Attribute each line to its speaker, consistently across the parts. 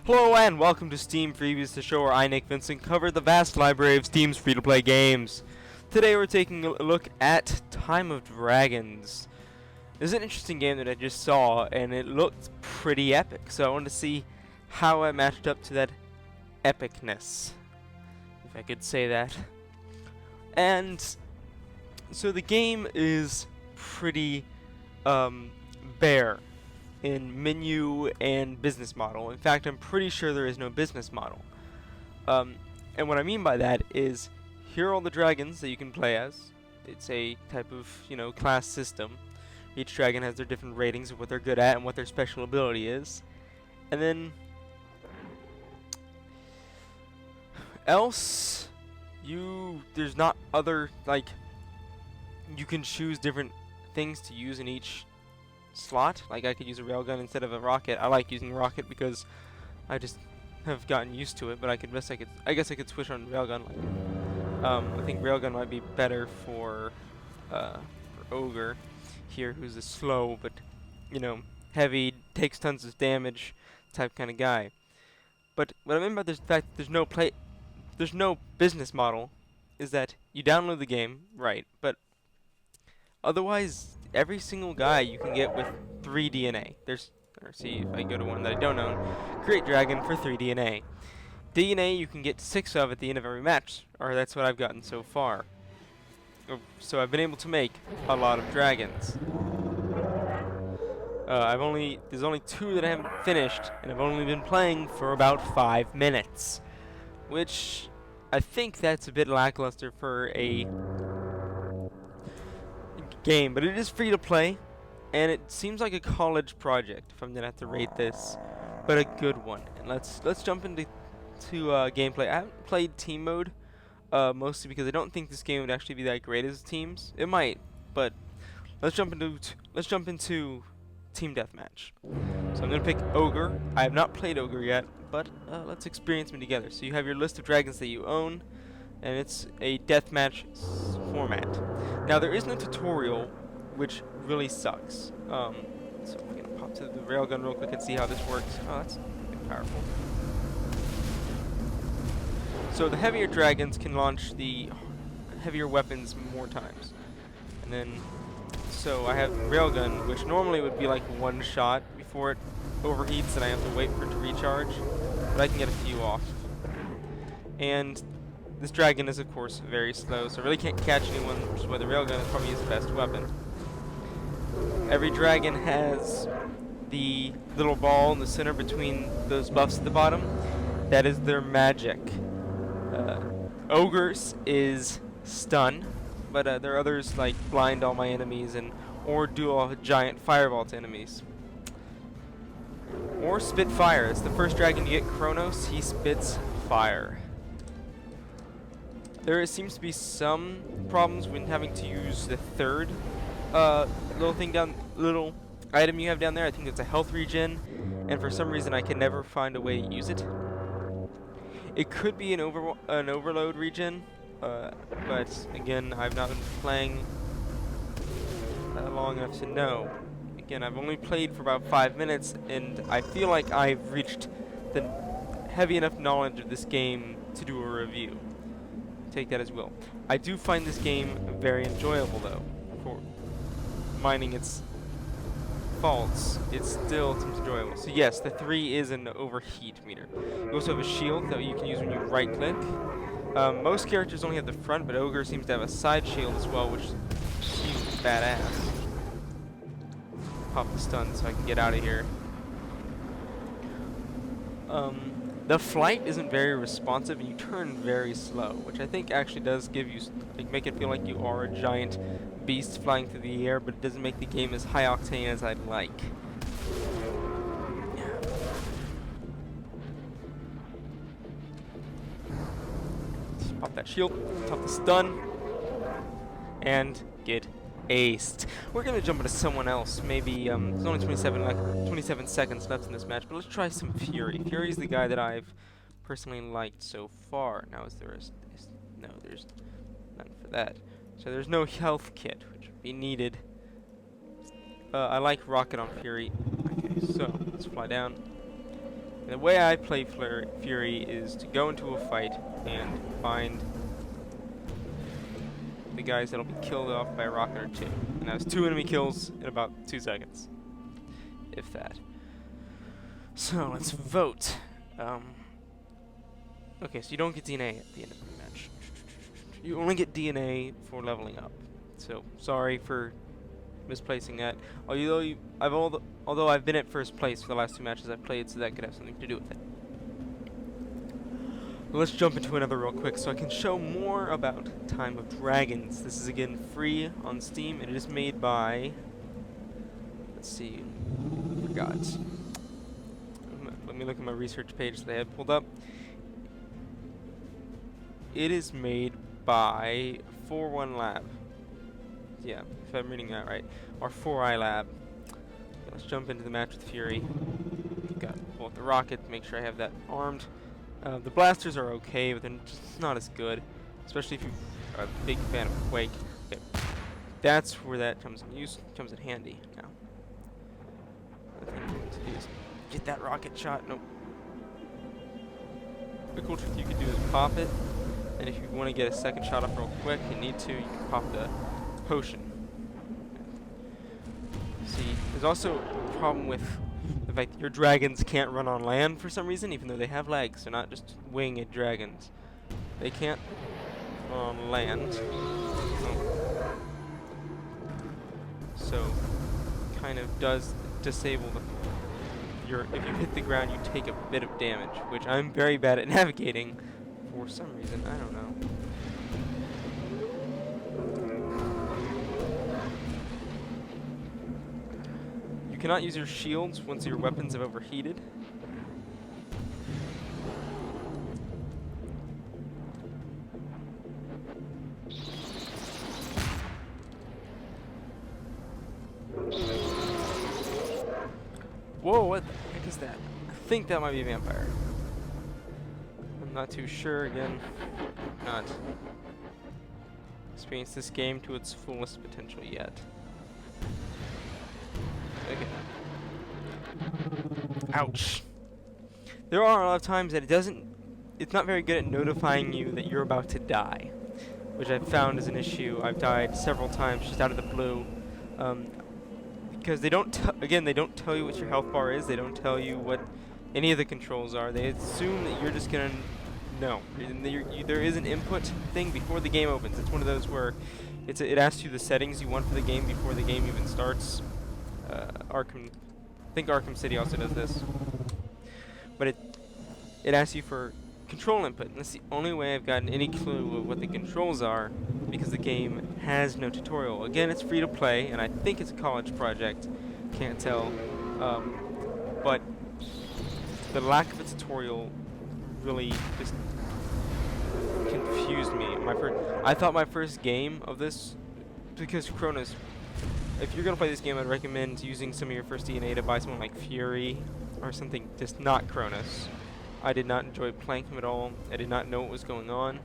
Speaker 1: Hello and welcome to Steam Freebies, the show where I, Nick Vincent, cover the vast library of Steam's free-to-play games. Today we're taking a look at Time of Dragons. This is an interesting game that I just saw, and it looked pretty epic, so I wanted to see how I matched up to that epicness, if I could say that. And so the game is pretty bare in menu and business model. In fact, I'm pretty sure there is no business model. And what I mean by that is, here are all the dragons that you can play as. It's a type of, class system. Each dragon has their different ratings of what they're good at and what their special ability is. And then else, there's not other, you can choose different things to use in each slot. Like, I could use a railgun instead of a rocket. I like using rocket because I just have gotten used to it, but I guess I could switch on railgun. I think railgun might be better for ogre here, who's a slow but heavy, takes tons of damage type kind of guy. But what I mean by this fact there's no business model is that you download the game, right, but otherwise every single guy you can get with 3 DNA. See if I go to one that I don't own. Create dragon for 3 DNA. DNA you can get 6 of at the end of every match, or that's what I've gotten so far. So I've been able to make a lot of dragons. There's only 2 that I haven't finished, and I've only been playing for about 5 minutes, which I think that's a bit lackluster for a game, but it is free to play, and it seems like a college project if I'm gonna have to rate this, but a good one. And let's jump into gameplay. I haven't played team mode, mostly because I don't think this game would actually be that great as teams. It might, but let's jump into team deathmatch. So I'm gonna pick ogre. I have not played ogre yet, but let's experience them together. So you have your list of dragons that you own, and it's a deathmatch format. Now there is no tutorial, which really sucks. So I'm gonna pop to the railgun real quick and see how this works. Oh, that's powerful. So the heavier dragons can launch the heavier weapons more times. And then, so I have railgun, which normally would be like 1 shot before it overheats and I have to wait for it to recharge, but I can get a few off. And this dragon is, of course, very slow, so I really can't catch anyone, which is why the railgun is probably his best weapon. Every dragon has the little ball in the center between those buffs at the bottom. That is their magic. Ogres is stun, but there are others like blind all my enemies or do a giant fireball to enemies. Or spit fire. It's the first dragon you get, Kronos. He spits fire. There seems to be some problems when having to use the third little item you have down there. I think it's a health regen, and for some reason I can never find a way to use it. It could be an overload regen, but again, I've not been playing long enough to know. Again, I've only played for about 5 minutes, and I feel like I've reached the heavy enough knowledge of this game to do a review. Take that as will. I do find this game very enjoyable, though. For mining its faults, it still seems enjoyable. So yes, the 3 is an overheat meter. You also have a shield that you can use when you right-click. Most characters only have the front, but ogre seems to have a side shield as well, which seems badass. Pop the stun so I can get out of here. The flight isn't very responsive, and you turn very slow, which I think actually does give you, make it feel like you are a giant beast flying through the air, but it doesn't make the game as high octane as I'd like. Just pop that shield, pop the stun, and get aced. We're gonna jump into someone else. Maybe there's only 27 seconds left in this match, but let's try some Fury. Fury's the guy that I've personally liked so far. Now there's none for that. So there's no health kit, which would be needed. I like rocket on Fury. Okay, so let's fly down. And the way I play Fury is to go into a fight and find the guys that'll be killed off by a rocket or two. And that's 2 enemy kills in about 2 seconds. If that. So, let's vote. Okay, so you don't get DNA at the end of the match. You only get DNA for leveling up. So, sorry for misplacing that. Although I've been at first place for the last 2 matches I've played, so that could have something to do with it. Let's jump into another real quick so I can show more about Time of Dragons. This is again free on Steam, and it is made by... Let's see... I forgot. Let me look at my research page that I had pulled up. It is made by 41 Lab. Yeah, if I'm reading that right. Or 4i Lab. Okay, let's jump into the match with Fury. Got to pull out the rocket, make sure I have that armed. The blasters are okay, but they're just not as good. Especially if you are a big fan of Quake. Okay. That's where that comes in handy now. The thing you want to do is get that rocket shot. Nope. The cool trick you could do is pop it. And if you want to get a second shot off real quick, you need to, you can pop the potion. See, there's also a problem with the fact that your dragons can't run on land for some reason, even though they have legs. They're not just winged dragons. They can't run on land. So, kind of does disable the... if you hit the ground, you take a bit of damage, which I'm very bad at navigating for some reason. I don't know. You cannot use your shields once your weapons have overheated. Whoa, what the heck is that? I think that might be a vampire. I'm not too sure, again. Not experienced this game to its fullest potential yet. Okay. Ouch. There are a lot of times that it's not very good at notifying you that you're about to die, which I've found is an issue. I've died several times just out of the blue. Because they don't tell you what your health bar is. They don't tell you what any of the controls are. They assume that you're just gonna know. There is an input thing before the game opens. It's one of those where it asks you the settings you want for the game before the game even starts. I think Arkham City also does this. But it asks you for control input, and that's the only way I've gotten any clue of what the controls are, because the game has no tutorial. Again, it's free to play, and I think it's a college project. Can't tell. But the lack of a tutorial really just confused me. I thought my first game of this, because Cronus, if you're gonna play this game, I'd recommend using some of your first DNA to buy someone like Fury or something, just not Cronus. I did not enjoy playing him at all. I did not know what was going on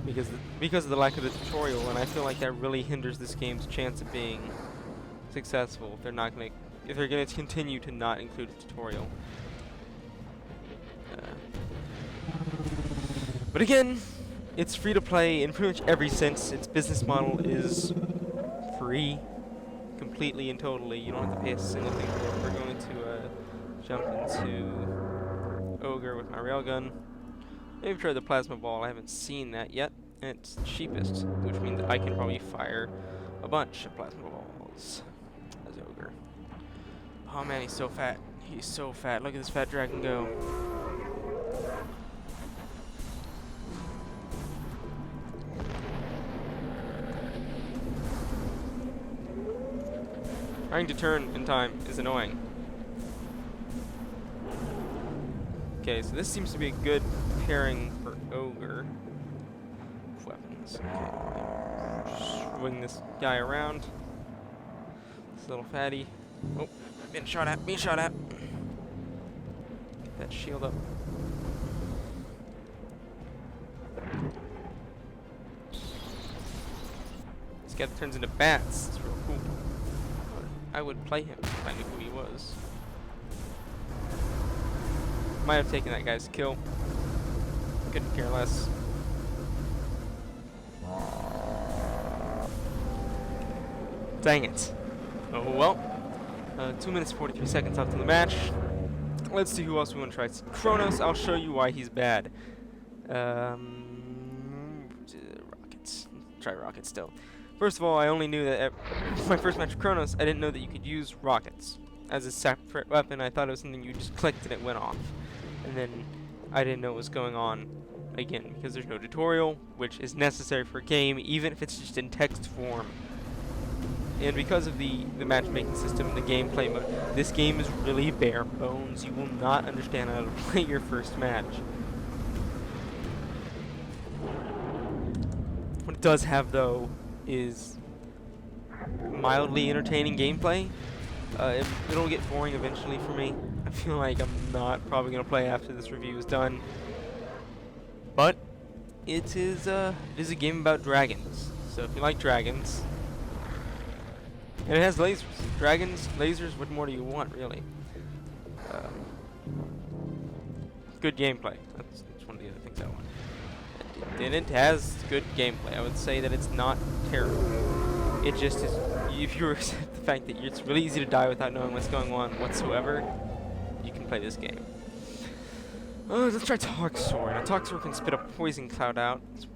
Speaker 1: because of the lack of the tutorial, and I feel like that really hinders this game's chance of being successful if they're gonna continue to not include a tutorial. But again, it's free to play in pretty much every sense. Its business model is free, completely and totally. You don't have to pay a single thing for it. We're going to jump into Ogre with my railgun. Maybe try the plasma ball. I haven't seen that yet. And it's cheapest, which means that I can probably fire a bunch of plasma balls as Ogre. Oh man, he's so fat. He's so fat. Look at this fat dragon go. Trying to turn in time is annoying. Okay, so this seems to be a good pairing for Ogre weapons. Okay, swing this guy around. This little fatty. Oh, being shot at, being shot at. Get that shield up. This guy turns into bats. It's real cool. I would play him if I knew who he was. Might have taken that guy's kill. Couldn't care less. Dang it. Oh well. 2 minutes 43 seconds left in the match. Let's see who else we want to try. Kronos, I'll show you why he's bad. Rockets. Try rockets still. First of all, I only knew that at my first match with Kronos, I didn't know that you could use rockets as a separate weapon. I thought it was something you just clicked and it went off. And then I didn't know what was going on again because there's no tutorial, which is necessary for a game, even if it's just in text form. And because of the matchmaking system and the gameplay mode, this game is really bare bones. You will not understand how to play your first match. What it does have, though, is mildly entertaining gameplay. It'll get boring eventually for me. I feel like I'm not probably going to play after this review is done. But it is a game about dragons. So if you like dragons... And it has lasers. Dragons, lasers, what more do you want, really? Good gameplay. That's one of the other things I want. And it has good gameplay. I would say that it's not terrible. It just is, if you accept the fact that it's really easy to die without knowing what's going on whatsoever, you can play this game. Let's try Toxor. Now Toxor can spit a poison cloud out. That's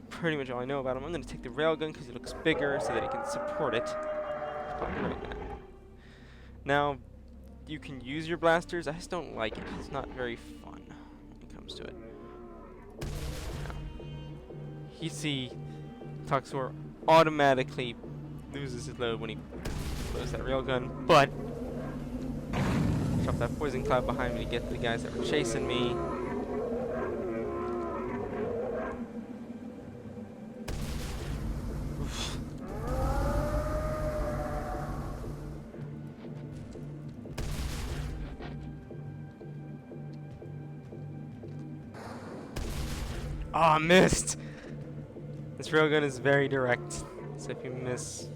Speaker 1: pretty much all I know about him. I'm going to take the railgun because it looks bigger so that it can support it. Now, you can use your blasters. I just don't like it. It's not very fun when it comes to it. Now, you see, Toxor automatically loses his load when he blows that railgun, but drop that poison cloud behind me to get the guys that were chasing me. Ah, missed! This railgun is very direct, so if you miss,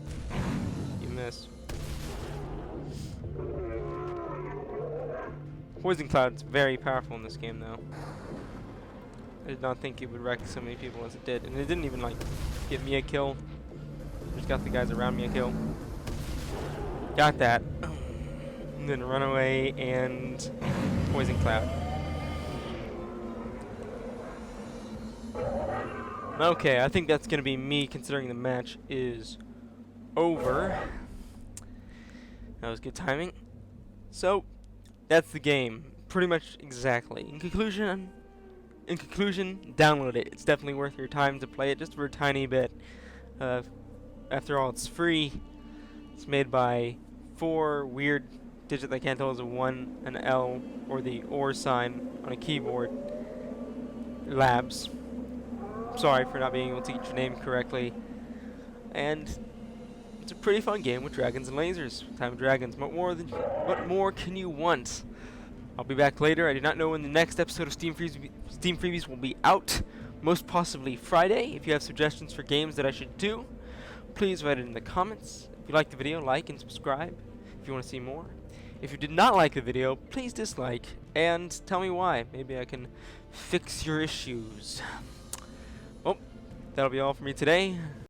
Speaker 1: you miss. Poison Cloud's very powerful in this game, though. I did not think it would wreck so many people as it did, and it didn't even, like, get me a kill. Just got the guys around me a kill. Got that. And then run away and Poison Cloud. Okay, I think that's going to be me, considering the match is over. That was good timing. So, that's the game. Pretty much exactly. In conclusion, download it. It's definitely worth your time to play it, just for a tiny bit. After all, it's free. It's made by 4 weird digits I can't tell is a 1, an L, or the OR sign on a keyboard. Labs. Sorry for not being able to get your name correctly. And it's a pretty fun game with dragons and lasers. Time of Dragons. What more can you want? I'll be back later. I do not know when the next episode of Steam Freebies will be out. Most possibly Friday. If you have suggestions for games that I should do, please write it in the comments. If you liked the video, like and subscribe if you want to see more. If you did not like the video, please dislike and tell me why. Maybe I can fix your issues. Well, that'll be all for me today.